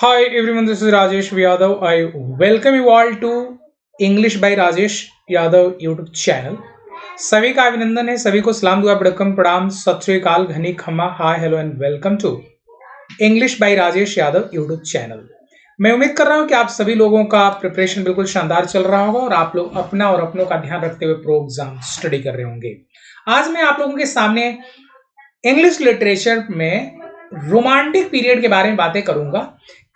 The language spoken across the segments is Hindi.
Hi everyone, this is Rajesh Yadav. I welcome you all to English by Rajesh Yadav YouTube channel. सभी का अभिनंदन है, सभी को सलाम दुआ बड़कम प्रणाम सत श्री अकाल घनी खमा hi hello and welcome to English by Rajesh Yadav YouTube channel. मैं उम्मीद कर रहा हूं कि आप सभी लोगों का प्रिपरेशन बिल्कुल शानदार चल रहा होगा और आप लोग अपना और अपनों का ध्यान रखते हुए प्रो एग्जाम स्टडी कर रहे होंगे। आज मैं आप लोगों के सामने इंग्लिश लिटरेचर में रोमांटिक पीरियड के बारे में बातें करूंगा।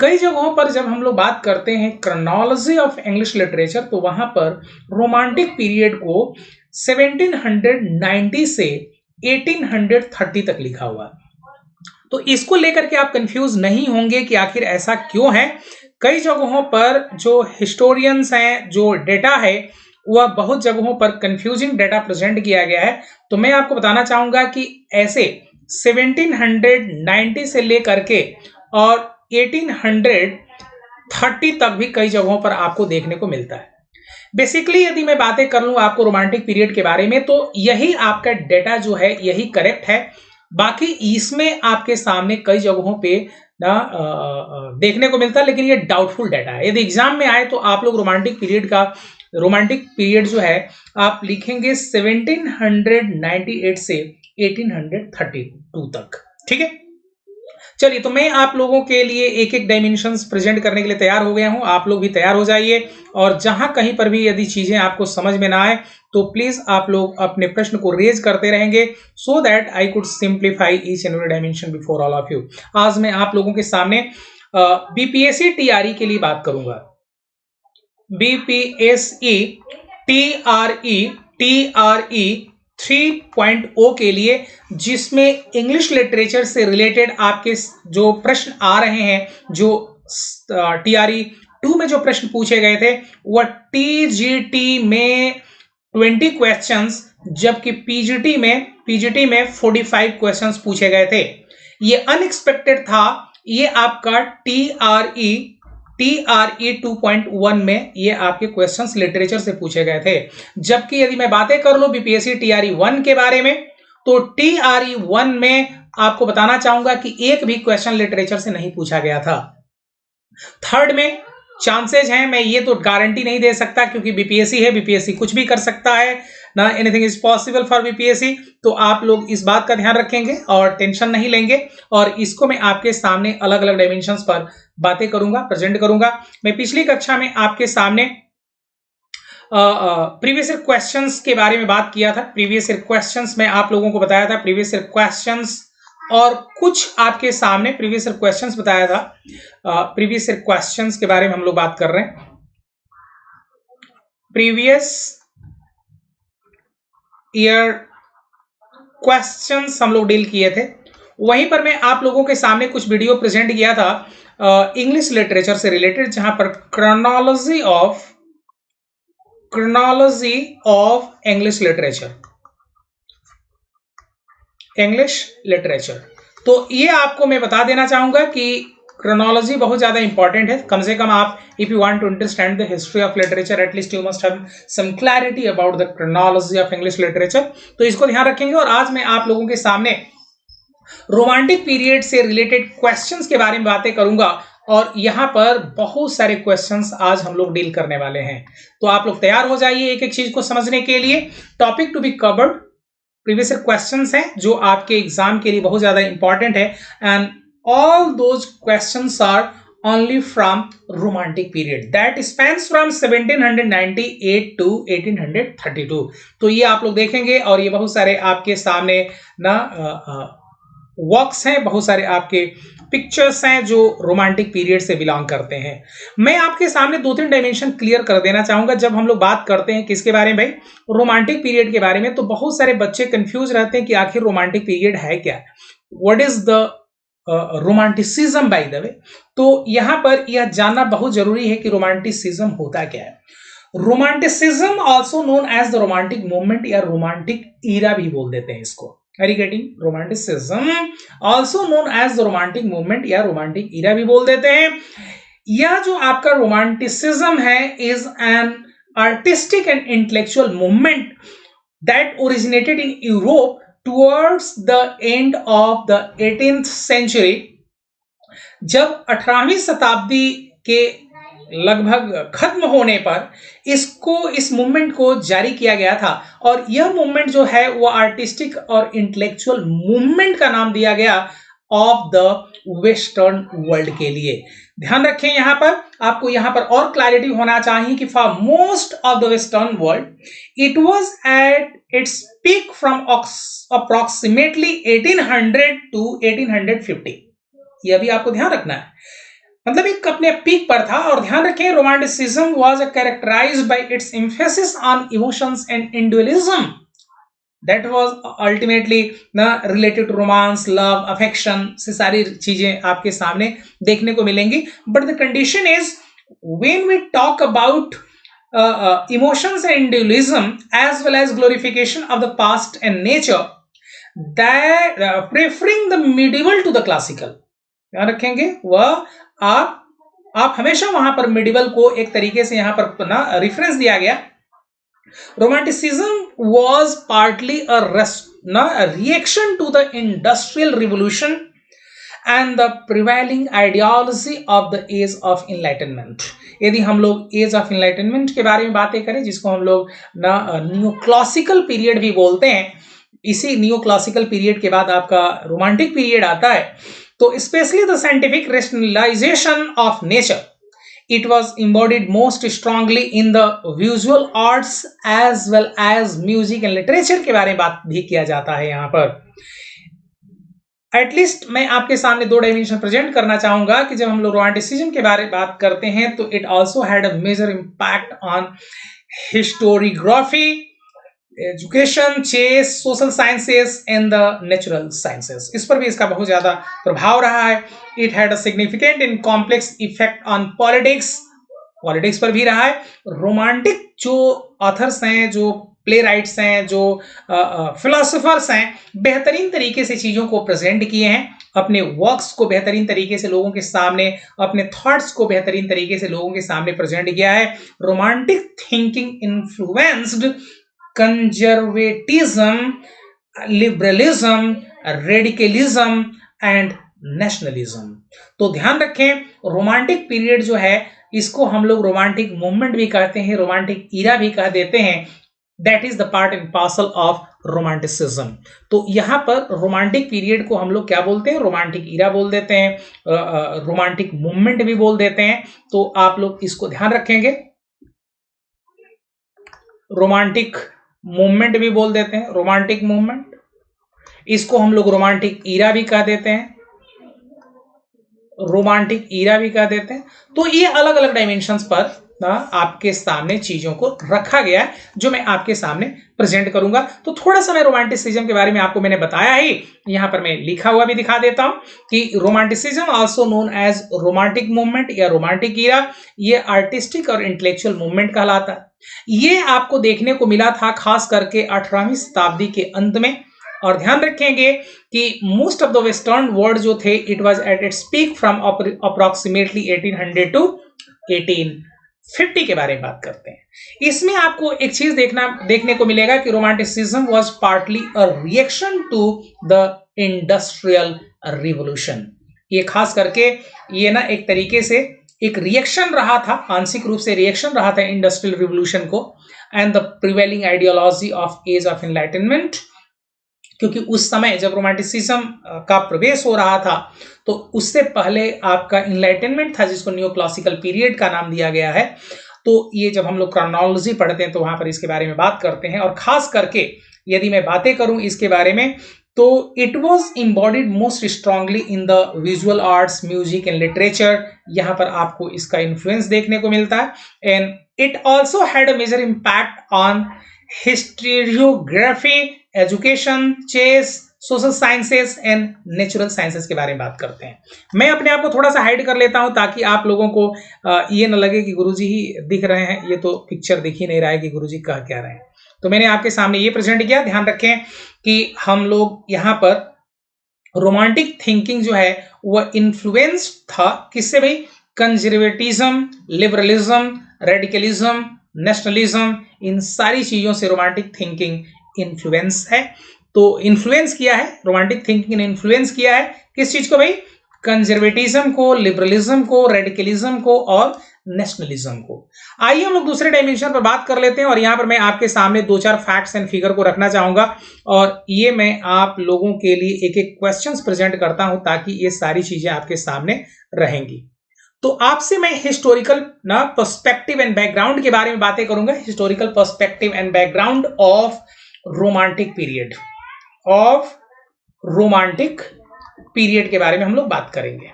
कई जगहों पर जब हम लोग बात करते हैं क्रोनोलॉजी ऑफ इंग्लिश लिटरेचर तो वहां पर रोमांटिक पीरियड को 1790 से 1830 तक लिखा हुआ। तो इसको लेकर के आप कंफ्यूज नहीं होंगे कि आखिर ऐसा क्यों है। कई जगहों पर जो हिस्टोरियंस हैं, जो डेटा है, वह बहुत जगहों पर कंफ्यूजिंग डेटा प्रेजेंट किया गया है। तो मैं आपको बताना चाहूंगा कि ऐसे 1790 से लेकर के और 1830 तक भी कई जगहों पर आपको देखने को मिलता है। बेसिकली यदि मैं बातें कर लूं आपको रोमांटिक पीरियड के बारे में तो यही आपका डेटा जो है यही करेक्ट है। बाकी इसमें आपके सामने कई जगहों पे ना देखने को मिलता है, लेकिन ये डाउटफुल डेटा है। यदि एग्जाम में आए तो आप लोग रोमांटिक पीरियड जो है आप लिखेंगे 1798 से 1832 तक। ठीक है, चलिए तो मैं आप लोगों के लिए एक एक डायमेंशंस प्रेजेंट करने के लिए तैयार हो गया हूं। आप लोग भी तैयार हो जाइए और जहां कहीं पर भी यदि चीजें आपको समझ में ना आए तो प्लीज आप लोग अपने प्रश्न को रेज करते रहेंगे so that I could simplify each and every dimension before all of you. आज मैं आप लोगों के सामने बीपीएससी टीआरई के लिए बात करूंगा। बीपीएसई टीआरई 3.0 के लिए, जिसमें इंग्लिश लिटरेचर से रिलेटेड आपके जो प्रश्न आ रहे हैं, जो टीआरई 2 में जो प्रश्न पूछे गए थे वह टीजीटी में 20 क्वेश्चंस, जबकि पीजीटी में 45 क्वेश्चंस पूछे गए थे। ये अनएक्सपेक्टेड था। ये आपका टीआरई 2.1 में ये आपके क्वेश्चंस लिटरेचर से पूछे गए थे। जबकि यदि मैं बातें कर लूं बीपीएससी टीआरई 1 के बारे में तो टीआरई 1 में आपको बताना चाहूंगा कि एक भी क्वेश्चन लिटरेचर से नहीं पूछा गया था। थर्ड में चांसेस हैं, मैं ये तो गारंटी नहीं दे सकता क्योंकि बीपीएससी है, बीपीएससी कुछ भी कर सकता है ना, anything is possible for BPSC. तो आप लोग इस बात का ध्यान रखेंगे और टेंशन नहीं लेंगे और इसको मैं आपके सामने अलग अलग डायमेंशंस पर बातें करूंगा, प्रेजेंट करूंगा। मैं पिछली कक्षा में आपके सामने प्रीवियस ईयर क्वेश्चंस के बारे में बात किया था। प्रीवियस ईयर क्वेश्चंस में आप लोगों को बताया था प्रीवियस ईयर क्वेश्चंस और कुछ आपके सामने प्रीवियस ईयर क्वेश्चंस बताया था। प्रीवियस ईयर क्वेश्चंस के बारे में हम लोग बात कर रहे हैं। प्रीवियस ईयर क्वेश्चंस हम लोग डील किए थे। वहीं पर मैं आप लोगों के सामने कुछ वीडियो प्रेजेंट किया था इंग्लिश लिटरेचर से रिलेटेड, जहां पर क्रोनोलॉजी ऑफ इंग्लिश लिटरेचर। तो ये आपको मैं बता देना चाहूंगा कि क्रोनोलॉजी बहुत ज्यादा इंपॉर्टेंट है। कम से कम आप if you want to understand the history of literature at least you must have some clarity about the chronology of English literature. तो इसको ध्यान रखेंगे और आज मैं आप लोगों के सामने रोमांटिक पीरियड से रिलेटेड क्वेश्चंस के बारे में बातें करूंगा और यहां पर बहुत सारे क्वेश्चंस आज हम लोग डील करने वाले हैं। तो आप लोग तैयार हो जाइए एक एक चीज को समझने के लिए। Topic to be covered previous year questions हैं जो आपके एग्जाम के लिए बहुत ज्यादा इंपॉर्टेंट है and all those questions are only from romantic period that spans from 1798 to 1832। तो ये आप लोग देखेंगे और ये बहुत सारे आपके सामने ना वर्क्स हैं, बहुत सारे आपके पिक्चर्स हैं जो रोमांटिक पीरियड से बिलोंग करते हैं। मैं आपके सामने 2-3 डायमेंशन क्लियर कर देना चाहूंगा। जब हम लोग बात करते हैं किसके बारे में भाई, रोमांटिक पीरियड के बारे में, तो बहुत सारे बच्चे कंफ्यूज रहते हैं कि आखिर रोमांटिक पीरियड है क्या, what is the romanticism by the way. तो यहां पर यह जानना बहुत जरूरी है कि रोमांटिसिज्म होता क्या है। Romanticism also known as the romantic movement या रोमांटिक ईरा भी बोल देते हैं इसको। Are you getting? Romanticism also known as the romantic movement या रोमांटिक ईरा भी बोल देते हैं। यह जो आपका रोमांटिसिज्म है is an artistic and intellectual movement that originated in Europe towards the end of the 18th century जब 18वीं शताब्दी के लगभग खत्म होने पर इस मूवमेंट को जारी किया गया था और यह मूवमेंट जो है वो आर्टिस्टिक और इंटेलेक्चुअल मूवमेंट का नाम दिया गया ऑफ द वेस्टर्न वर्ल्ड के लिए। ध्यान रखें यहां पर, आपको यहां पर और क्लैरिटी होना चाहिए कि for most of the western world it was at its peak from approximately 1800 to 1850। यह भी आपको ध्यान रखना है, मतलब एक अपने पीक पर था। और ध्यान रखें romanticism was characterised by its emphasis on emotions and individualism that was ultimately related to romance, love, affection से सारी चीजें आपके सामने देखने को मिलेंगी। But the condition is when we talk about emotions and individualism as well as glorification of the past and nature, that preferring the medieval to the classical, ध्यान रखेंगे वह आप हमेशा वहां पर मिडिवल को एक तरीके से यहां पर ना रेफरेंस दिया गया। Romanticism was partly a reaction to the industrial revolution and the prevailing ideology of the age of enlightenment। यदि हम लोग एज ऑफ इनलाइटनमेंट के बारे में बातें करें, जिसको हम लोग ना न्यू क्लासिकल पीरियड भी बोलते हैं, इसी न्यू क्लासिकल पीरियड के बाद आपका रोमांटिक पीरियड आता है। तो specially the scientific rationalisation of nature, it was embodied most strongly in the visual arts as well as music and literature के बारे में बात भी किया जाता है। यहाँ पर एटलीस्ट मैं आपके सामने दो डायमेंशन प्रेजेंट करना चाहूंगा कि जब हम लोग रोमांटिसिज्म के बारे में बात करते हैं तो it also had a major impact on historiography, education, chess, social sciences and the natural sciences. इस पर भी इसका बहुत ज्यादा प्रभाव रहा है। It had a significant and complex effect on politics पर भी रहा है। रोमांटिक जो ऑथर्स हैं, जो प्ले राइट्स हैं, जो फिलोसोफर्स हैं, बेहतरीन तरीके से चीजों को प्रेजेंट किए हैं, अपने वर्क्स को बेहतरीन तरीके से लोगों के सामने, अपने थॉट्स को बेहतरीन तरीके से लोगों के सामने प्रेजेंट किया है। Romantic thinking influenced conservatism, liberalism, radicalism and nationalism. तो ध्यान रखें, रोमांटिक पीरियड जो है इसको हम लोग रोमांटिक मूवमेंट भी कहते हैं, रोमांटिक ईरा भी कह देते हैं। That is the part and parcel of romanticism. तो यहां पर रोमांटिक पीरियड को हम लोग क्या बोलते हैं? रोमांटिक ईरा बोल देते हैं, रोमांटिक मूवमेंट भी बोल देते हैं। तो आप लोग इसको ध्यान रखेंगे, रोमांटिक मूवमेंट भी बोल देते हैं, रोमांटिक मूवमेंट, इसको हम लोग रोमांटिक ईरा भी कह देते हैं, रोमांटिक ईरा भी कह देते हैं। तो ये अलग अलग डायमेंशंस पर आपके सामने चीजों को रखा गया है, जो मैं आपके सामने प्रेजेंट करूंगा। तो थोड़ा सा मैं रोमांटिसिज्म के बारे में आपको मैंने बताया ही, यहां पर मैं लिखा हुआ भी दिखा देता हूं कि romanticism also known as romantic movement या रोमांटिक ईरा, ये आर्टिस्टिक और इंटेलेक्चुअल मूवमेंट कहलाता है। ये आपको देखने को मिला था खास करके 18वीं शताब्दी के अंत में। और ध्यान रखेंगे कि most of the western world जो थे, it was at its peak from approximately 1800 to 1850 के बारे में बात करते हैं। इसमें आपको एक चीज देखने को मिलेगा कि romanticism was partly a reaction to the industrial revolution. ये खास करके ये ना एक तरीके से एक रिएक्शन रहा था, आंशिक रूप से रिएक्शन रहा था इंडस्ट्रियल रिवोल्यूशन को and the prevailing ideology of age of enlightenment. क्योंकि उस समय जब रोमांटिसिज्म का प्रवेश हो रहा था तो उससे पहले आपका इनलाइटनमेंट था, जिसको न्यू क्लासिकल पीरियड का नाम दिया गया है। तो ये जब हम लोग क्रोनोलॉजी पढ़ते हैं तो वहां पर इसके बारे में बात करते हैं। और खास करके यदि मैं बातें करूं इसके बारे में, तो it was embodied most strongly in the visual arts, music and literature. यहाँ पर आपको इसका इन्फ्लुएंस देखने को मिलता है। And it also had a major impact on historiography, education, chess, social sciences and natural sciences के बारे में बात करते हैं। मैं अपने आप को थोड़ा सा हाइड कर लेता हूं ताकि आप लोगों को ये न लगे कि गुरुजी ही दिख रहे हैं, ये तो पिक्चर दिख ही नहीं रहा है कि गुरुजी कह क्या रहे हैं। तो मैंने आपके सामने ये प्रेजेंट किया। ध्यान रखें कि हम लोग यहाँ पर रोमांटिक थिंकिंग जो है वह इन्फ्लुएंस था किससे भाई? कंजर्वेटिज्म, लिबरलिज्म, रेडिकलिज्म, नेशनलिज्म, इन सारी चीजों से रोमांटिक थिंकिंग इन्फ्लुएंस है। तो इन्फ्लुएंस किया है, रोमांटिक थिंकिंग ने इन्फ्लुएंस किया है किस चीज को भाई? कंजर्वेटिज्म को, लिबरलिज्म को, रेडिकलिज्म को और नेशनलिज्म को। आइए हम लोग दूसरे डायमेंशन पर बात कर लेते हैं और यहां पर मैं आपके सामने 2-4 फैक्ट्स एंड फिगर को रखना चाहूंगा और ये मैं आप लोगों के लिए एक एक क्वेश्चंस प्रेजेंट करता हूं ताकि ये सारी चीजें आपके सामने रहेंगी। तो आपसे मैं हिस्टोरिकल ना पर्सपेक्टिव एंड बैकग्राउंड के बारे में बातें करूंगा, historical perspective and background of romantic period, of romantic period के बारे में हम लोग बात करेंगे।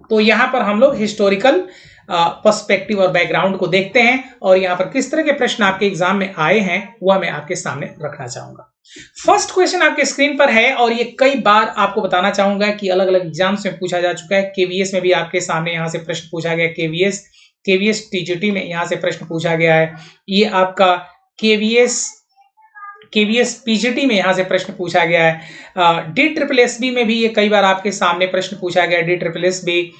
तो यहां पर हम लोग हिस्टोरिकल पर्सपेक्टिव और बैकग्राउंड को देखते हैं और यहां पर किस तरह के प्रश्न आपके एग्जाम में आए हैं वह मैं आपके सामने रखना चाहूंगा। फर्स्ट क्वेश्चन आपके स्क्रीन पर है और ये कई बार आपको बताना चाहूंगा कि अलग अलग एग्जाम्स में पूछा जा चुका है। केवीएस में भी आपके सामने यहां से प्रश्न पूछा गया, केवीएस टीजीटी में यहां से प्रश्न पूछा गया है। ये आपका केवीएस पीजीटी में यहां से प्रश्न पूछा गया है। DSSB में भी ये कई बार आपके सामने प्रश्न पूछा गया है। DSSB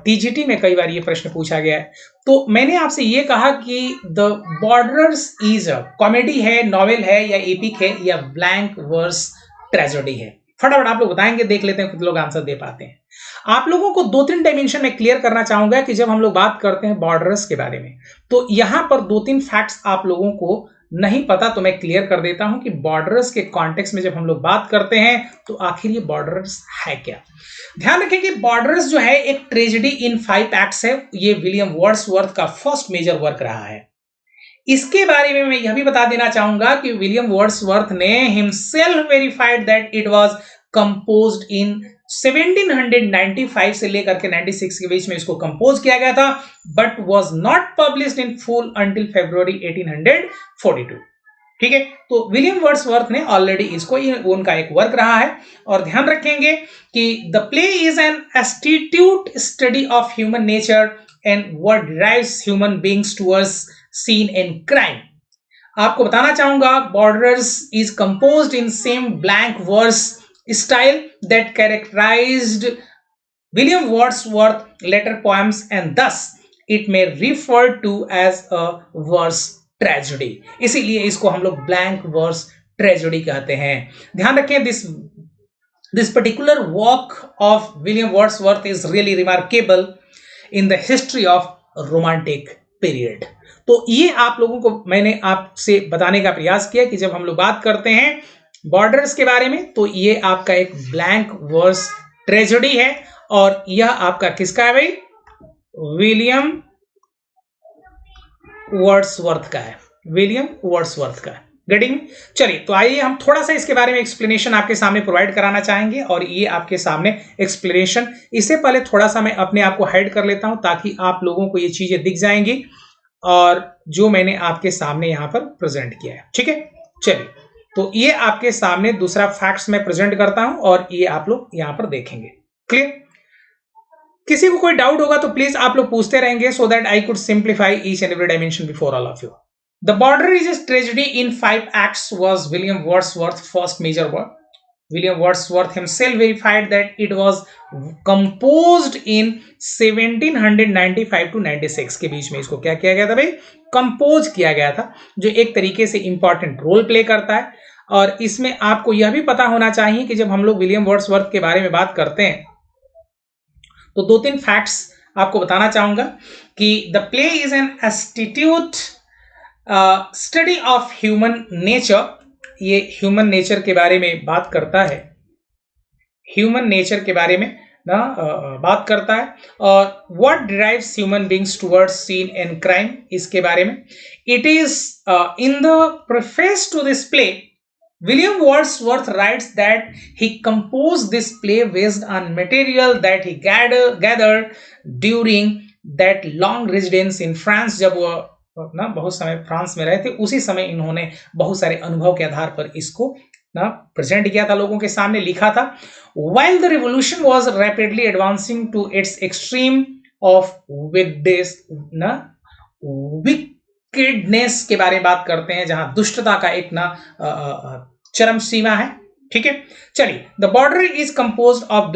टीजीटी में कई बार ये प्रश्न पूछा गया है। तो मैंने आपसे ये कहा कि the borders is a comedy है, नॉवेल है या एपिक है या ब्लैंक वर्स ट्रेजेडी है। फटाफट आप लोग बताएंगे, देख लेते हैं कितने लोग आंसर दे पाते हैं। आप लोगों को 2-3 डायमेंशन में क्लियर करना चाहूंगा कि जब हम लोग बात करते हैं बॉर्डर्स के बारे में तो यहां पर 2-3 फैक्ट्स आप लोगों को नहीं पता तो मैं क्लियर कर देता हूं कि बॉर्डर्स के कॉन्टेक्स्ट में जब हम लोग बात करते हैं तो आखिर ये बॉर्डर्स है क्या। ध्यान रखें कि बॉर्डर्स जो है एक ट्रेजेडी इन 5 एक्ट्स है। ये विलियम वर्ड्सवर्थ का फर्स्ट मेजर वर्क रहा है। इसके बारे में मैं यह भी बता देना चाहूंगा कि विलियम वर्ड्सवर्थ ने himself verified that it was composed in 1795 से लेकर के 96 के बीच में इसको कंपोज किया गया था, but was not published in full until February 1842। ठीक है, तो विलियम वर्ड्सवर्थ ने ऑलरेडी इसको उनका एक वर्क रहा है। और ध्यान रखेंगे कि the play is an astute study of human nature and what drives human beings towards sin and crime. आपको बताना चाहूंगा borderers is composed in same blank verse style that characterized William Wordsworth's later poems and thus it may refer to as a verse tragedy। इसीलिए इसको हम लोग ब्लैंक वर्स ट्रेजेडी कहते हैं। ध्यान रखें this particular work of William Wordsworth is really remarkable in the history of romantic period। तो ये आप लोगों को मैंने आपसे बताने का प्रयास किया कि जब हम लोग बात करते हैं बॉर्डर्स के बारे में तो ये आपका एक ब्लैंक वर्स ट्रेजेडी है और यह आपका किसका है भाई, विलियम वर्ड्सवर्थ का है, विलियम वर्ड्सवर्थ का। गेटिंग? चलिए तो आइए हम थोड़ा सा इसके बारे में एक्सप्लेनेशन आपके सामने प्रोवाइड कराना चाहेंगे और ये आपके सामने एक्सप्लेनेशन। इससे पहले थोड़ा सा मैं अपने आप को हाइड कर लेता हूं ताकि आप लोगों को ये चीजें दिख जाएंगी और जो मैंने आपके सामने यहां पर प्रेजेंट किया है। ठीक है, चलिए तो ये आपके सामने दूसरा फैक्ट्स मैं प्रेजेंट करता हूं और ये आप लोग यहां पर देखेंगे। क्लियर? किसी को कोई डाउट होगा तो प्लीज आप लोग पूछते रहेंगे so that I could simplify each and every dimension before all of you. The border is a tragedy in 5 acts was William Wordsworth's first major work. William Wordsworth himself verified that it was composed in 1795 to 96 के बीच में इसको क्या किया गया था भाई, कंपोज किया गया था, जो एक तरीके से इंपॉर्टेंट रोल प्ले करता है। और इसमें आपको यह भी पता होना चाहिए कि जब हम लोग विलियम वर्ड्सवर्थ के बारे में बात करते हैं तो 2-3 फैक्ट्स आपको बताना चाहूंगा कि the play is an astute study of human nature. ये ह्यूमन नेचर के बारे में बात करता है, ह्यूमन नेचर के बारे में ना बात करता है और what drives human beings towards sin and crime इसके बारे में। It is in the preface to this play William Wordsworth writes that he composed this play based on material that he gathered during that long residence in France। जब वो ना बहुत समय फ्रांस में रहे थे उसी समय इन्होंने बहुत सारे अनुभव के आधार पर इसको ना प्रेजेंट किया था, लोगों के सामने लिखा था। While the revolution was rapidly advancing to its extreme of wickedness के बारे में बात करते हैं जहां दुष्टता का एक ना चरम सीमा है। ठीक है, चलिए the border is composed of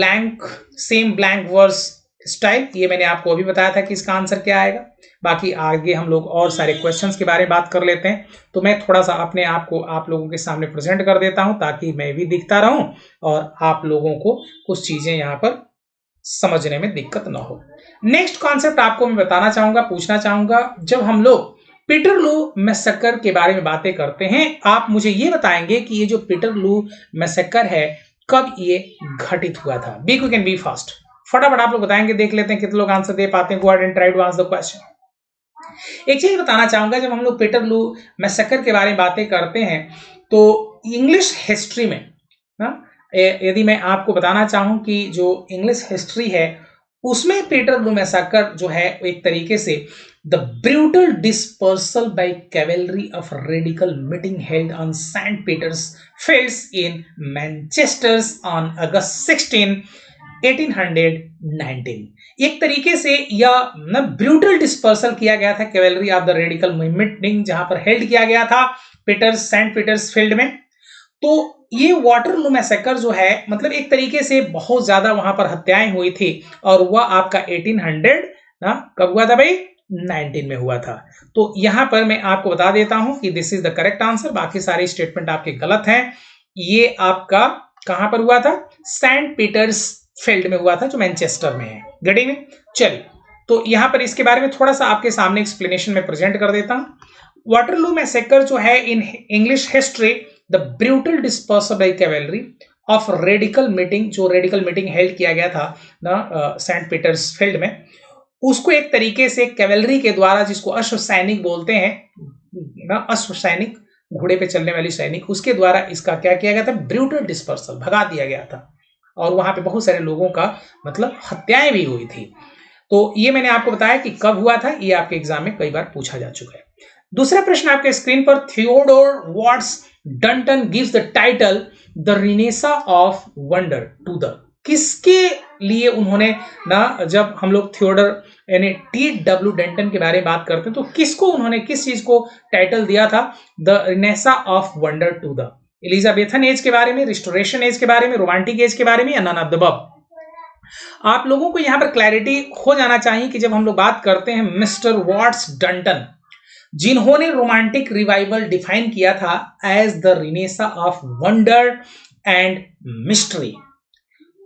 same blank verse style. ये मैंने आपको अभी बताया था कि इसका आंसर क्या आएगा। बाकी आगे हम लोग और सारे क्वेश्चंस के बारे में बात कर लेते हैं। तो मैं थोड़ा सा अपने आप को आप लोगों के सामने प्रेजेंट कर देता हूं ताकि मैं भी दिखता रहूं और आप लोगों को कुछ चीजें यहां पर समझने में दिक्कत ना हो। नेक्स्ट कॉन्सेप्ट आपको मैं बताना चाहूंगा, पूछना चाहूंगा, जब हम लोग पीटरलू मैसेकर के बारे में बातें करते हैं, आप मुझे ये बताएंगे कि ये जो पीटरलू मैसेकर है कब ये घटित हुआ था। Be quick and be fast, फटाफट आप लोग बताएंगे, देख लेते हैं कितने लोग आंसर दे पाते हैं। Go ahead and try to answer the question. एक चीज बताना चाहूंगा, जब हम लोग पीटरलू मैसेकर के बारे में बातें करते हैं तो इंग्लिश हिस्ट्री में यदि मैं आपको बताना चाहूं कि जो इंग्लिश हिस्ट्री है उसमें पीटरलू मैसेकर जो है एक तरीके से the brutal dispersal by cavalry of radical meeting held on Saint Peter's Fields in Manchester on August 16 1819। एक तरीके से यह ब्रूटल डिस्पर्सल किया गया था cavalry of the radical meeting, जहां पर हेल्ड किया गया था पीटर्स सेंट पीटर्स फील्ड में। तो ये वाटरलू मैसेकर जो है मतलब एक तरीके से बहुत ज्यादा वहां पर हत्याएं हुई थी और वह आपका 1800 ना कब हुआ था भाई, 19 में हुआ था। तो यहां पर मैं आपको बता देता हूं कि this is the correct answer, बाकी सारे स्टेटमेंट आपके गलत हैं। ये आपका कहां पर हुआ था, सेंट पीटर्स फील्ड में हुआ था जो मैनचेस्टर में है। गड़ी में चलिए, तो यहां पर इसके बारे में थोड़ा सा आपके सामने एक्सप्लेनेशन में प्रेजेंट कर देता हूं। वाटरलू मैसेकर जो है in English history the brutal dispersal by cavalry of radical meeting, जो रेडिकल मीटिंग हेल्ड किया गया था ना सेंट पीटर्स फील्ड में, उसको एक तरीके से कैवेलरी के द्वारा, जिसको अश्व सैनिक बोलते हैं ना, अश्व सैनिक घोड़े पे चलने वाली सैनिक, उसके द्वारा इसका क्या किया गया था, ब्रूटल डिस्पर्सल, भगा दिया गया था और वहां पे बहुत सारे लोगों का मतलब हत्याएं भी हुई थी। तो ये मैंने आपको बताया कि कब हुआ था, ये आपके एग्जाम में कई बार पूछा जा चुका है। दूसरा प्रश्न आपके स्क्रीन पर, Theodore Watts Dunton gives the title the renaissance of wonder to the, किसके लिए उन्होंने ना, जब हम लोग थियोडर यानी T.W. डेंटन के बारे में बात करते हैं तो किसको उन्होंने, किस चीज को टाइटल दिया था, the renaissance of wonder to the, Elizabethan age के बारे में, रिस्टोरेशन एज के बारे में, रोमांटिक एज के बारे में, या नन ऑफ द अबव। आप लोगों को यहां पर क्लैरिटी हो जाना चाहिए कि जब हम लोग बात करते हैं मिस्टर वॉट्स डंटन, जिन्होंने रोमांटिक रिवाइवल डिफाइन किया था as the renaissance of wonder and mystery,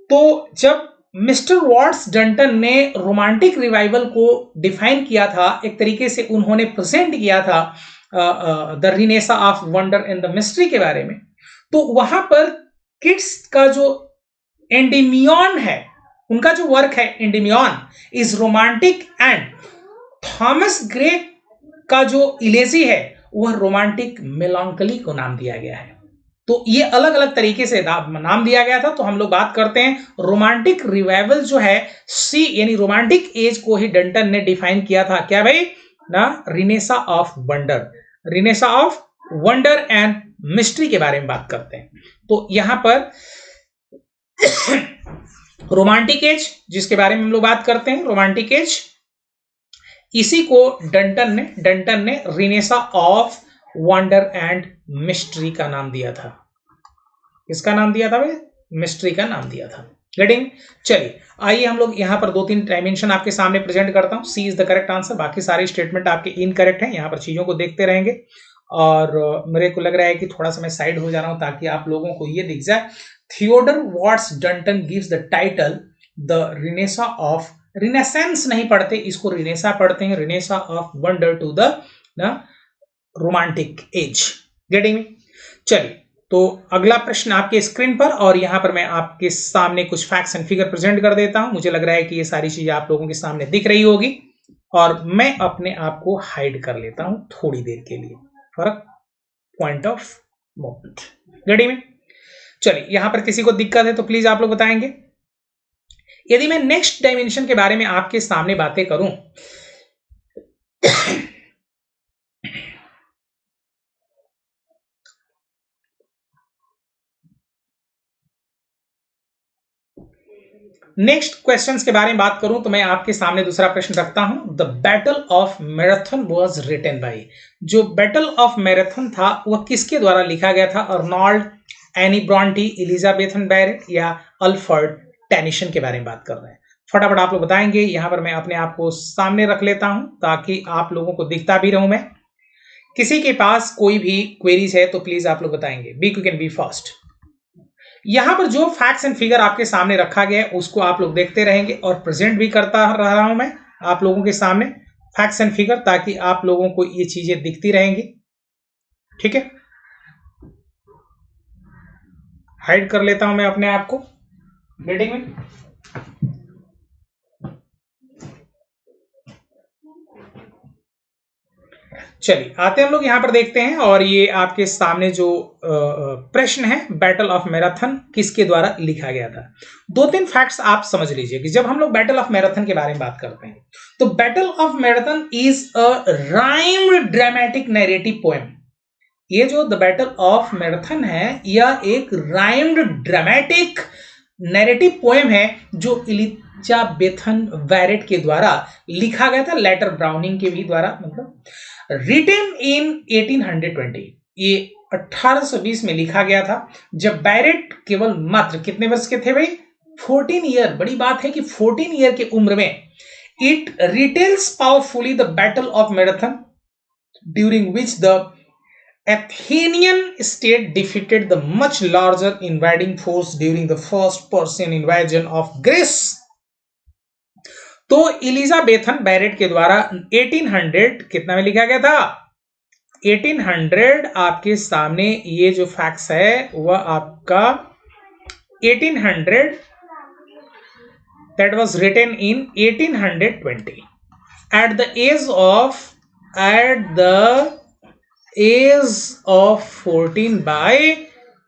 तो जब मिस्टर वॉट्स डंटन ने रोमांटिक रिवाइवल को डिफाइन किया था, एक तरीके से उन्होंने प्रेजेंट किया था the renaissance of wonder and the mystery के बारे में, तो वहां पर किड्स का जो एंडिमियन है, उनका जो वर्क है Endymion is romantic, and Thomas Gray का जो इलेजी है वह रोमांटिक मेलांकली को नाम दिया गया है। तो ये अलग अलग तरीके से नाम दिया गया था। तो हम लोग बात करते हैं रोमांटिक रिवाइवल जो है सी, यानी रोमांटिक एज को ही डंटन ने डिफाइन किया था, क्या भाई ना, renaissance of wonder, renaissance of wonder and mystery के बारे में बात करते हैं। तो यहां पर रोमांटिक एज जिसके बारे में हम लोग बात करते हैं, रोमांटिक एज, इसी को डंटन ने renaissance of wonder and mystery का नाम दिया था। किसका नाम दिया था भाई, मिस्ट्री का नाम दिया था। गेटिंग, चलिए आइए हम लोग यहाँ पर 2-3 डायमेंशन आपके सामने प्रेजेंट करता हूं। सी इज द करेक्ट आंसर, बाकी सारे स्टेटमेंट आपके इनकरेक्ट हैं। यहाँ पर चीजों को देखते रहेंगे और मेरे को लग रहा है कि थोड़ा सा मैं साइड हो जा रहा हूं ताकि आप लोगों को ये दिख जाए। Theodore Watts Dunton gives the title the renaissance of, renaissance नहीं पढ़ते, इसको रिनेसा पढ़ते हैं, renaissance of wonder to the romantic age. Getting me? चलिए, तो अगला प्रश्न आपके स्क्रीन पर, और यहां पर मैं आपके सामने कुछ फैक्ट्स एंड फिगर प्रेजेंट कर देता हूं। मुझे लग रहा है कि ये सारी चीजें आप लोगों के सामने दिख रही होगी और मैं अपने आप को हाइड कर लेता हूं थोड़ी देर के लिए for point of moment. Getting me? चलिए, यहां पर किसी को दिक्कत है तो प्लीज आप लोग बताएंगे। यदि मैं नेक्स्ट डायमेंशन के बारे में आपके सामने बातें करूं, नेक्स्ट क्वेश्चंस के बारे में बात करूं तो मैं आपके सामने दूसरा प्रश्न रखता हूं। The battle of Marathon was written by, जो बैटल ऑफ मैराथन था वह किसके द्वारा लिखा गया था? Arnold, Anne Bronte, Elizabethan Barrett या अल्फ्रेड टेनिसन के बारे में बात कर रहे हैं। फटाफट आप लोग बताएंगे। यहां पर मैं अपने आप को सामने रख लेता हूं ताकि आप लोगों को दिखता भी रहूं मैं। किसी के पास कोई भी क्वेरीज है तो प्लीज आप लोग बताएंगे। Be quick and be fast. यहां पर जो फैक्ट्स एंड फिगर आपके सामने रखा गया है उसको आप लोग देखते रहेंगे और प्रेजेंट भी करता रहा हूं मैं आप लोगों के सामने फैक्ट्स एंड फिगर, ताकि आप लोगों को ये चीजें दिखती रहेंगी। ठीक है, हाइड कर लेता हूं मैं अपने आप को रीडिंग में। चलिए आते हैं हम लोग यहां पर देखते हैं, और ये आपके सामने जो प्रश्न है, बैटल ऑफ मैराथन किसके द्वारा लिखा गया था। दो तीन फैक्ट्स आप समझ लीजिए कि जब हम लोग बैटल ऑफ मैराथन के बारे में बात करते हैं तो battle of Marathon is a rhymed dramatic narrative poem. ये जो द बैटल ऑफ मैराथन है यह एक राइम्ड ड्रामेटिक नैरेटिव पोएम है जो एलिजाबेथन बैरेट के द्वारा लिखा गया था, लेटर ब्राउनिंग के भी द्वारा, मतलब रिटेन इन 1820। ये 1820 में लिखा गया था, जब बैरेट केवल मात्र कितने वर्ष के थे भाई? 14 ईयर। बड़ी बात है कि 14 ईयर की उम्र में it retails powerfully the battle of marathon during which the Athenian state defeated the much larger invading force during the first Persian invasion of Greece। तो एलिजाबेथन बैरेट के द्वारा 1800 कितना में लिखा गया था? 1800 आपके सामने ये जो फैक्ट्स है वह आपका 1800 that was written in 1820 at the age of 14 by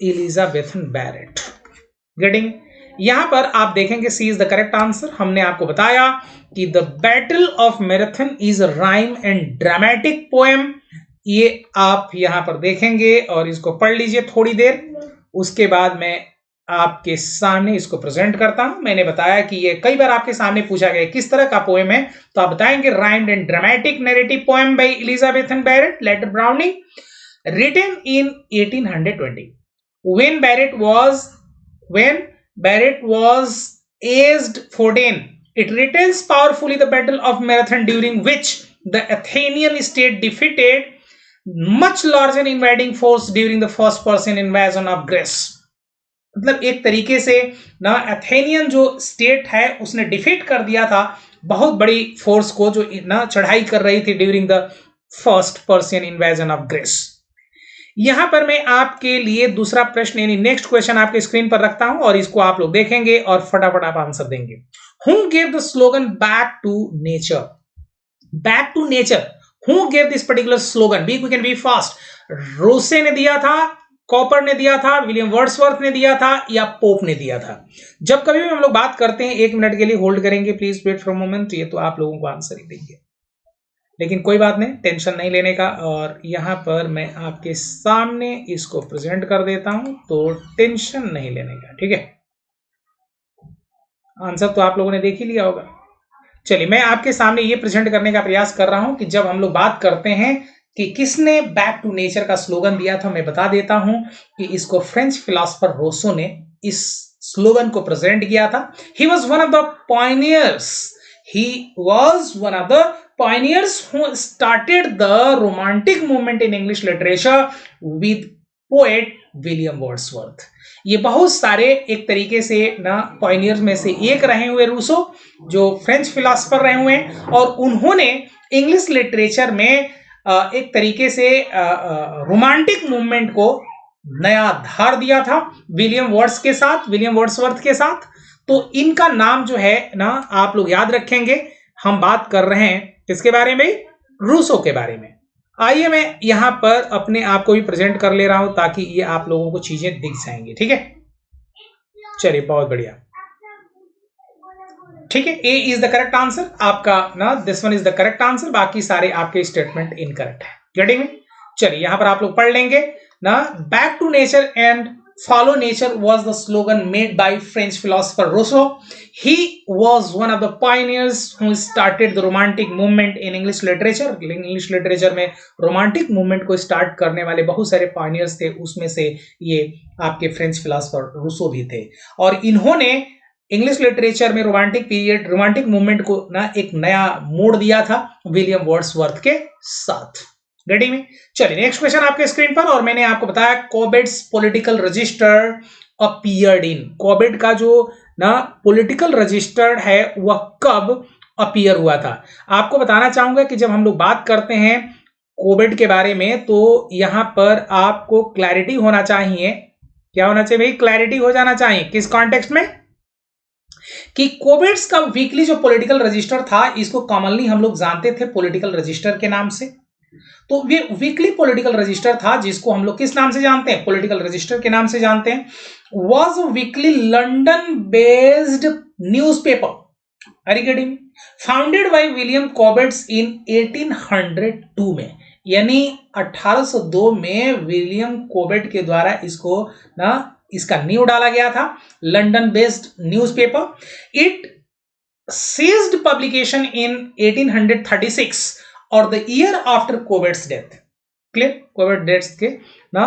Elizabethan Barrett. Getting? यहां पर आप देखेंगे C is the correct answer. हमने आपको बताया कि the battle of Marathon is a rhyme and dramatic poem. ये आप यहां पर देखेंगे और इसको पढ़ लीजिए थोड़ी देर, उसके बाद मैं आपके सामने इसको प्रेजेंट करता हूं। मैंने बताया कि ये कई बार आपके सामने पूछा गया किस तरह का पोएम है, तो आप बताएंगे rhymed and dramatic narrative poem by Elizabethan Barrett, later Browning, written in 1820 when Barrett was aged 14. It retells powerfully the battle of Marathon during which the Athenian state defeated much larger invading force during the first Persian invasion of Greece। मतलब एक तरीके से ना एथेनियन जो स्टेट है उसने डिफीट कर दिया था बहुत बड़ी फोर्स को जो ना चढ़ाई कर रही थी during the first Persian invasion of Greece. यहां पर मैं आपके लिए दूसरा प्रश्न यानी नेक्स्ट क्वेश्चन आपके स्क्रीन पर रखता हूं और इसको आप लोग देखेंगे और फटाफट आप आंसर देंगे। Who gave the slogan back to nature? Back to nature, who gave this particular slogan? Be quick and be fast. Rousseau ने दिया था, कॉपर ने दिया था, विलियम वर्ड्सवर्थ ने दिया था, या पोप ने दिया था? जब कभी भी हम लोग बात करते हैं, एक मिनट के लिए होल्ड करेंगे please, wait for a moment. ये तो आप लोगों को आंसर ही देंगे, लेकिन कोई बात नहीं, टेंशन नहीं लेने का। और यहां पर मैं आपके सामने इसको प्रेजेंट कर देता हूं, तो टेंशन नहीं लेने का, ठीक है। आंसर तो आप लोगों ने देख ही लिया होगा। चलिए मैं आपके सामने ये प्रेजेंट करने का प्रयास कर रहा हूं कि जब हम लोग बात करते हैं कि किसने बैक टू नेचर का स्लोगन दिया था, मैं बता देता हूं कि इसको फ्रेंच फिलोसोफर रूसो ने इस स्लोगन को प्रेजेंट किया था। He was one of the pioneers. He was one of the pioneers who started the romantic movement in English literature with poet William Wordsworth। ये बहुत सारे एक तरीके से ना pioneers में से एक रहे हुए रूसो, जो फ्रेंच फिलोसोफर रहे हुए हैं, और उन्होंने इंग्लिश लिटरेचर में एक तरीके से रोमांटिक मूवमेंट को नया धार दिया था विलियम वर्ड्सवर्थ के साथ। तो इनका नाम जो है ना आप लोग याद रखेंगे। हम बात कर रहे हैं किसके बारे में? रूसो के बारे में। आइए मैं यहां पर अपने आप को भी प्रेजेंट कर ले रहा हूं ताकि ये आप लोगों को चीजें दिख जाएंगी, ठीक है। चलिए बहुत बढ़िया, ठीक है। A is the correct answer आपका ना, this one is the correct answer, बाकी सारे आपके स्टेटमेंट इनकरेक्ट है। Getting me? चलिए यहां पर आप लोग पढ़ लेंगे ना, back to nature and follow nature was the slogan made by French philosopher Rousseau. He was one of the pioneers who started the romantic movement in English literature. English literature में romantic movement को start करने वाले बहुत सारे pioneers थे, उसमें से ये आपके French philosopher Rousseau भी थे, और इन्होंने इंग्लिश लिटरेचर में रोमांटिक मूवमेंट को ना एक नया मोड़ दिया था विलियम वर्ड्सवर्थ के साथ। रेडी में? चलिए नेक्स्ट क्वेश्चन आपके स्क्रीन पर, और मैंने आपको बताया Cobbett's political register appeared in, Covid का जो ना पॉलिटिकल रजिस्टर्ड है वह कब अपीयर हुआ था। आपको बताना चाहूंगा कि जब हम लोग बात करते हैं कोविड के बारे में तो यहां पर आपको क्लैरिटी होना चाहिए। क्या होना चाहिए भाई? क्लैरिटी हो जाना चाहिए। किस कॉन्टेक्स्ट में? कि कोविड्स का वीकली जो पॉलिटिकल रजिस्टर था, इसको कॉमनली हम लोग जानते थे पॉलिटिकल रजिस्टर के नाम से। तो ये वीकली पॉलिटिकल रजिस्टर था जिसको हम लोग किस नाम से जानते हैं? पॉलिटिकल रजिस्टर के नाम से जानते हैं। Was weekly London based newspaper, are you getting? Founded by William Cobbett's in 1802 में, यानी 1802 में विलियम कोबेट के द्वारा इसको ना इसका नींव डाला गया था। London based newspaper. It ceased publication in 1836 और the year after Cobbett's death. Clear? Covid death के ना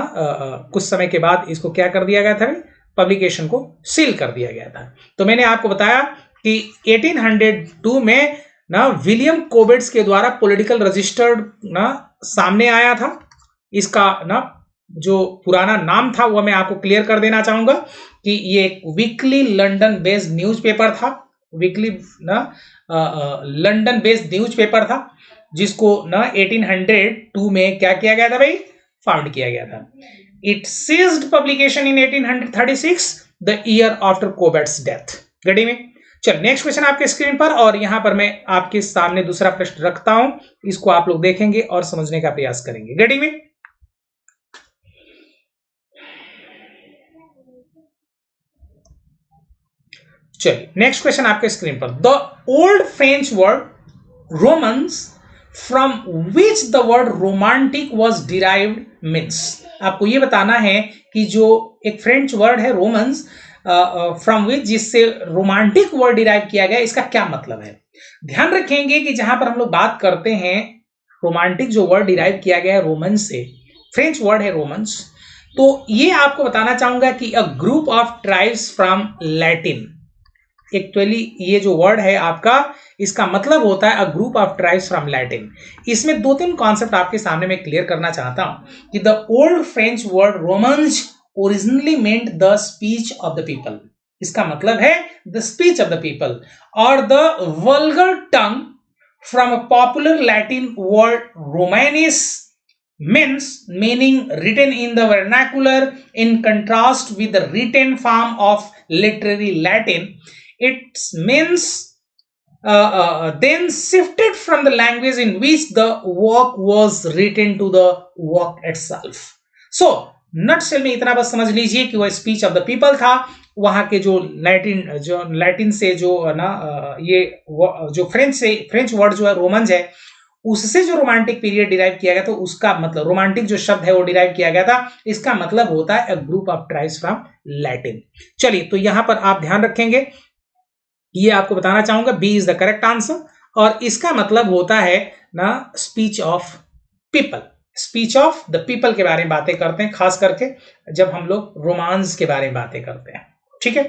कुछ समय के बाद इसको क्या कर दिया गया था? पब्लिकेशन को सील कर दिया गया था। तो मैंने आपको बताया कि 1802 में ना विलियम कोविड्स के द्वारा पॉलिटिकल रजिस्टर्ड ना सामने आया था। इसका ना जो पुराना नाम था वह मैं आपको क्लियर कर देना चाहूंगा कि ये वीकली लंदन बेस्ड न्यूज़पेपर था। वीकली ना लंदन बेस्ड न्यूज़पेपर था जिसको ना 1802 में क्या किया गया था भाई? फाउंड किया गया था। It ceased publication in 1836 the year after Cobbett's death. गड़ी में चल नेक्स्ट क्वेश्चन आपके स्क्रीन पर, और यहां पर मैं आपके सामने दूसरा प्रश्न रखता हूं, इसको आप लोग देखेंगे और समझने का प्रयास करेंगे। गड़ी में चलिए नेक्स्ट क्वेश्चन आपके स्क्रीन पर। The old French word romance from which the word romantic was derived means. आपको यह बताना है कि जो एक फ्रेंच वर्ड है रोमांस फ्रॉम विच, जिससे रोमांटिक वर्ड डिराइव किया गया, इसका क्या मतलब है। ध्यान रखेंगे कि जहां पर हम लोग बात करते हैं रोमांटिक जो वर्ड डिराइव किया गया है रोमांस से, फ्रेंच वर्ड है रोमांस, तो ये आपको बताना चाहूंगा कि a group of tribes from Latin. Actually ये जो वर्ड है आपका, इसका मतलब होता है a group of tribes from Latin. इसमें दो तीन कॉन्सेप्ट आपके सामने मैं क्लियर करना चाहता हूं कि the old French word romance originally meant the speech of the people. इसका मतलब है the speech of the people, और the vulgar tongue from a popular Latin word romanice means meaning written in the vernacular in contrast with the written form of literary Latin. It means then shifted from the language in which the work was written to the work itself. So nutshell में इतना बस समझ लीजिए कि वह स्पीच ऑफ द पीपल था। वहां के जो लैटिन से जो ना ये जो फ्रेंच वर्ड जो है रोमन्स है, उससे जो रोमांटिक पीरियड डिराइव किया गया, तो उसका मतलब रोमांटिक जो शब्द है वो डिराइव किया गया था। इसका मतलब होता है a group of tribes from Latin. चलिए तो यहां पर आप ध्यान रखेंगे, ये आपको बताना चाहूंगा B is the correct answer, और इसका मतलब होता है ना speech of people. Speech of the people के बारे में बातें करते हैं, खास करके जब हम लोग रोमांस के बारे में बातें करते हैं। ठीक है,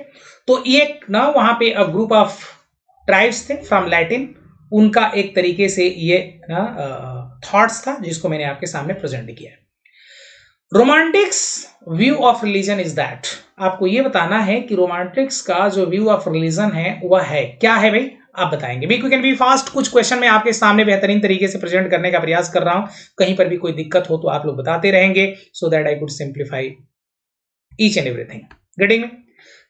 तो एक ना वहां पे अ ग्रुप ऑफ ट्राइब्स थे फ्रॉम लैटिन, उनका एक तरीके से ये ना थॉट्स था जिसको मैंने आपके सामने प्रेजेंट किया है। Romantics view of religion is that. आपको ये बताना है कि रोमांटिक्स का जो व्यू ऑफ रिलीजन है वह है क्या है भाई? आप बताएंगे। Be quick and be fast. कुछ क्वेश्चन मैं आपके सामने बेहतरीन तरीके से प्रेजेंट करने का प्रयास कर रहा हूं, कहीं पर भी कोई दिक्कत हो तो आप लोग बताते रहेंगे, so that I could simplify each and everything. Getting?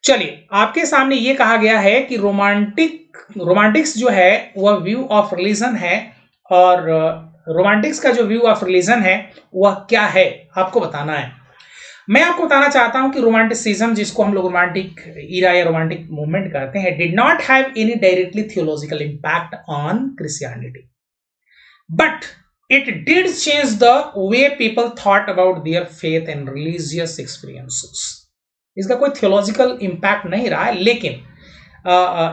चलिए आपके सामने ये कहा गया है कि रोमांटिक्स जो है वह व्यू ऑफ रिलीजन है, और रोमांटिक्स का जो व्यू ऑफ रिलीजन है वह क्या है आपको बताना है। मैं आपको बताना चाहता हूं कि रोमांटिसिज्म, जिसको हम लोग रोमांटिक इरा या रोमांटिक मूवमेंट कहते हैं, did not have any directly theological impact on Christianity, but it did change the way people thought about their faith and religious experiences. इसका कोई थियोलॉजिकल इंपैक्ट नहीं रहा है, लेकिन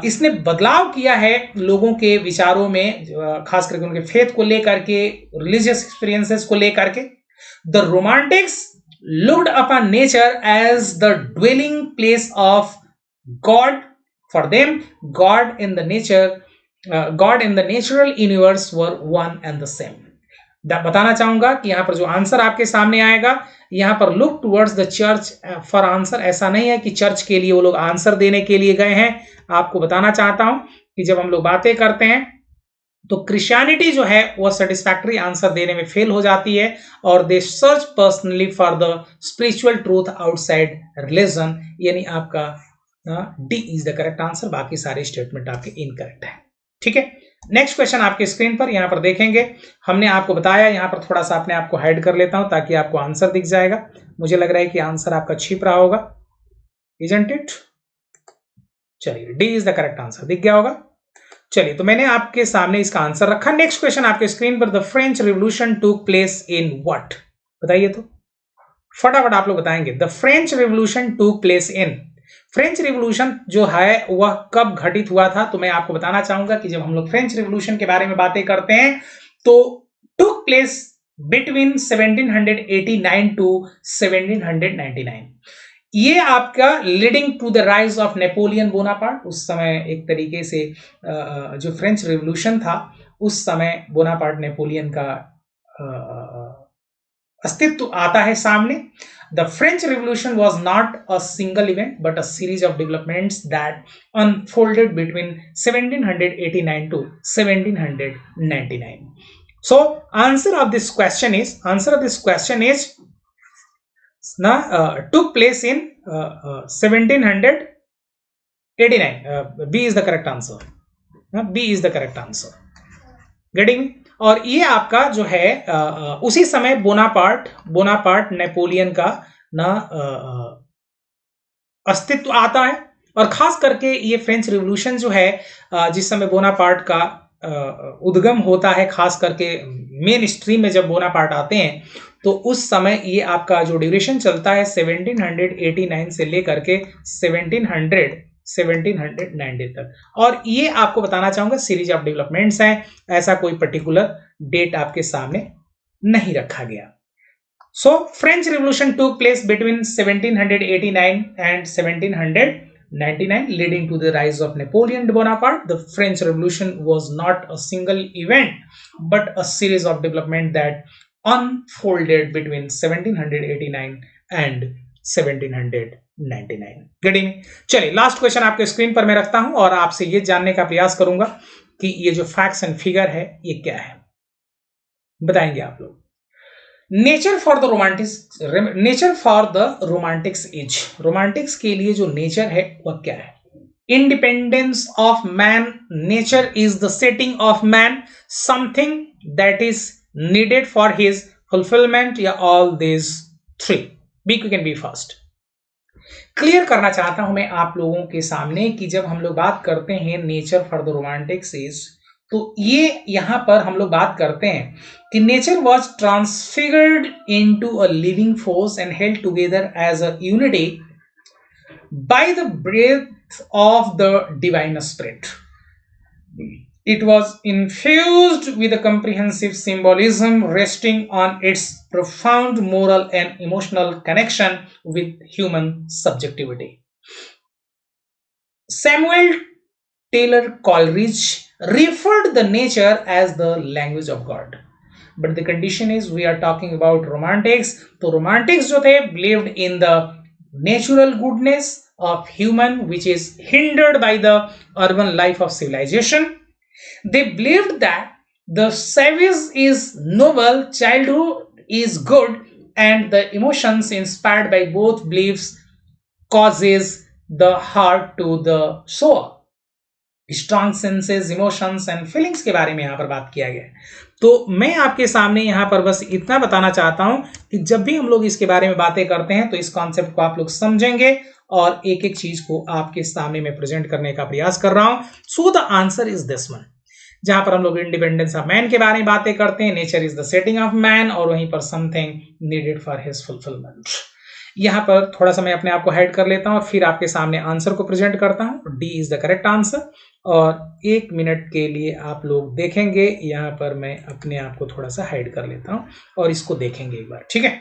इसने बदलाव किया है लोगों के विचारों में, खास करके उनके फेथ को लेकर के, रिलीजियस एक्सपीरियंसेस को लेकर के। The Romantics looked upon nature as the dwelling place of God. For them, God and the natural universe were one and the same. बताना चाहूंगा कि यहाँ पर जो आंसर आपके सामने आएगा, यहाँ पर look towards the church for answer, ऐसा नहीं है कि चर्च के लिए वो लोग आंसर देने के लिए गए हैं। आपको बताना चाहता हूं कि जब हम लोग बातें करते हैं तो क्रिश्चियनिटी जो है वह सेटिस्फैक्टरी आंसर देने में फेल हो जाती है, और they search personally for the spiritual truth outside religion, यानी आपका D is the correct answer, बाकी सारे स्टेटमेंट आपके इनकरेक्ट है। ठीक है, नेक्स्ट क्वेश्चन आपके स्क्रीन पर यहां पर देखेंगे। हमने आपको बताया, यहां पर थोड़ा सा अपने आपको हाइड कर लेता हूं ताकि आपको आंसर दिख जाएगा। मुझे लग रहा है कि आंसर आपका छिप रहा होगा, इजंट इट? चलिए, D is the correct answer दिख गया होगा। चलिए, तो मैंने आपके सामने इसका आंसर रखा। नेक्स्ट क्वेश्चन आपके स्क्रीन पर, द फ्रेंच रिवॉल्यूशन टूक प्लेस इन व्हाट? बताइए तो, फटाफट आप लोग बताएंगे। द फ्रेंच रिवॉल्यूशन टूक प्लेस इन, फ्रेंच रिवॉल्यूशन जो है वह कब घटित हुआ था? तो मैं आपको बताना चाहूंगा कि जब हम लोग फ्रेंच रिवॉल्यूशन के बारे में बातें करते हैं तो टूक प्लेस बिटवीन 1789 टू 1799। ये आपका leading to the rise of Napoleon Bonaparte. उस समय एक तरीके से जो फ्रेंच रिवॉल्यूशन था उस समय बोनापार्ट नेपोलियन का अस्तित्व आता है सामने। The French Revolution was not a single event but a series of developments that unfolded between 1789 to 1799. So answer of this question is took place in 1789. B is the correct answer. B is the correct answer. Getting me? और ये आपका जो है उसी समय बोनापार्ट नेपोलियन का ना अस्तित्व आता है। और खास करके ये फ्रेंच रिवॉल्यूशन जो है जिस समय बोनापार्ट का उद्गम होता है, खास करके मेन स्ट्रीम में जब बोनापार्ट आते हैं तो उस समय ये आपका जो ड्यूरेशन चलता है 1789 से लेकर के 1790 तक। और ये आपको बताना चाहूंगा सीरीज ऑफ डेवलपमेंट्स हैं, ऐसा कोई पर्टिकुलर डेट आपके सामने नहीं रखा गया। सो फ्रेंच रिवॉल्यूशन टूक place between 1789 and 1799 leading to the rise of Napoleon Bonaparte. The French Revolution was not a single event but a series of development that unfolded between 1789 and 1799. Getting? चलिए, लास्ट क्वेश्चन आपके स्क्रीन पर मैं रखता हूं और आपसे ये जानने का प्रयास करूंगा कि ये जो फैक्ट्स एंड फिगर है ये क्या है, बताएंगे आप लोग। Nature for the romantics is, romantics के लिए जो नेचर है वह क्या है? Independence of man, nature is the setting of man, something that is needed for his fulfilment, या all this three? Be quick and be fast. Clear करना चाहता हूं मैं आप लोगों के सामने कि जब हम लोग बात करते हैं nature for the romantics is, तो ये यहां पर हम लोग बात करते हैं कि nature was transfigured into a living force and held together as a unity by the breath of the divine spirit. It was infused with a comprehensive symbolism resting on its profound moral and emotional connection with human subjectivity. Samuel Taylor Coleridge referred the nature as the language of God. But the condition is we are talking about romantics. So romantics जो थे believed in the natural goodness of human which is hindered by the urban life of civilization. They believed that the savage is noble, childhood is good, and the emotions inspired by both beliefs causes the heart to the soul. Strong senses, emotions and feelings के बारे में यहाँ पर बात किया गया है। तो मैं आपके सामने यहाँ पर बस इतना बताना चाहता हूँ कि जब भी हम लोग इसके बारे में बातें करते हैं तो इस कॉन्सेप्ट को आप लोग समझेंगे और एक एक चीज को आपके सामने में प्रेजेंट करने का प्रयास कर रहा हूं। So the answer is this one, जहां पर हम लोग इंडिपेंडेंस ऑफ मैन के बारे में बातें करते हैं, nature is the setting of man, और वहीं पर something needed for his fulfilment. यहां पर थोड़ा सा मैं अपने आप को हाइड कर लेता हूं और फिर आपके सामने आंसर को प्रेजेंट करता हूं। D is the correct answer. और एक मिनट के लिए आप लोग देखेंगे, यहां पर मैं अपने आप को थोड़ा सा हाइड कर लेता हूं और इसको देखेंगे एक बार, ठीक है।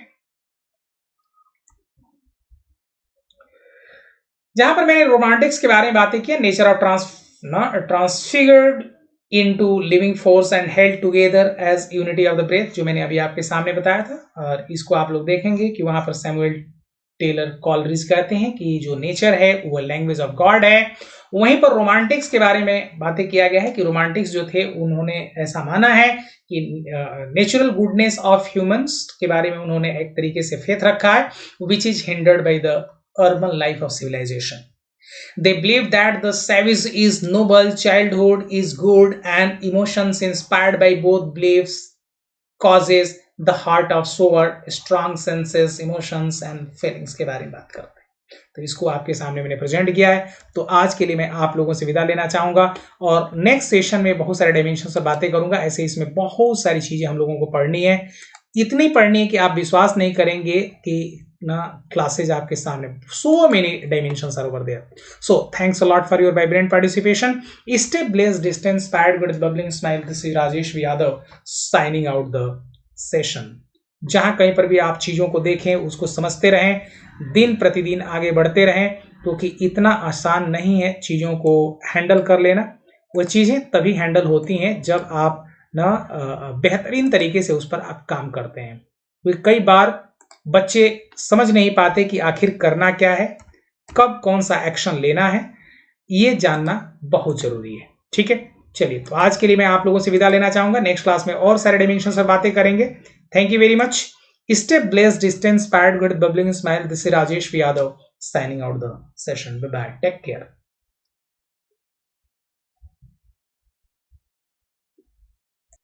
जहां पर मैंने रोमांटिक्स के बारे में बातें की, nature of transfigured into living force and held together as unity of the breath, जो मैंने अभी आपके सामने बताया था। और इसको आप लोग देखेंगे कि वहां पर सैमुअल टेलर कॉलरिज कहते हैं कि जो नेचर है वो लैंग्वेज ऑफ गॉड है। वहीं पर रोमांटिक्स के बारे में बातें किया गया है कि रोमांटिक्स जो थे उन्होंने ऐसा माना है कि नेचुरल गुडनेस ऑफ ह्यूमंस के बारे में उन्होंने एक तरीके से फेथ रखा है, which is hindered by the urban life of civilisation. They believe that the savage is noble, childhood is good, and emotions inspired by both beliefs causes the heart of sober, strong senses, emotions and feelings के बारे में बात करते हैं। तो इसको आपके सामने मैंने प्रेजेंट किया है। तो आज के लिए मैं आप लोगों से विदा लेना चाहूंगा और नेक्स्ट सेशन में बहुत सारे डायमेंशन से बातें करूंगा। ऐसे इसमें बहुत सारी चीजें हम लोगों को पढ़नी है, इतनी पढ़नी है कि आप विश्वास नहीं करेंगे कि ना क्लासेज आपके सामने, so many dimensions are over there. So thanks a lot for your vibrant participation. Stay blessed, distance inspired with bubbling smile. This is Rajesh Yadav signing out the session. जहां कहीं पर भी आप चीजों को देखें उसको समझते रहें, दिन प्रतिदिन आगे बढ़ते रहें, क्योंकि इतना आसान नहीं है चीजों को हैंडल कर लेना। वो चीजें तभी हैंडल होती हैं जब आप ना बेहतरीन तरीके से उस पर आप काम करते हैं। कई बार बच्चे समझ नहीं पाते कि आखिर करना क्या है, कब कौन सा एक्शन लेना है, ये जानना बहुत जरूरी है। ठीक है, चलिए तो आज के लिए मैं आप लोगों से विदा लेना चाहूंगा। नेक्स्ट क्लास में और सारे डायमेंशन पर बातें करेंगे। Thank you very much. Stay blessed, distance paid good bubbling smile. This is Rajesh Yadav signing out the session. Bye bye, take care.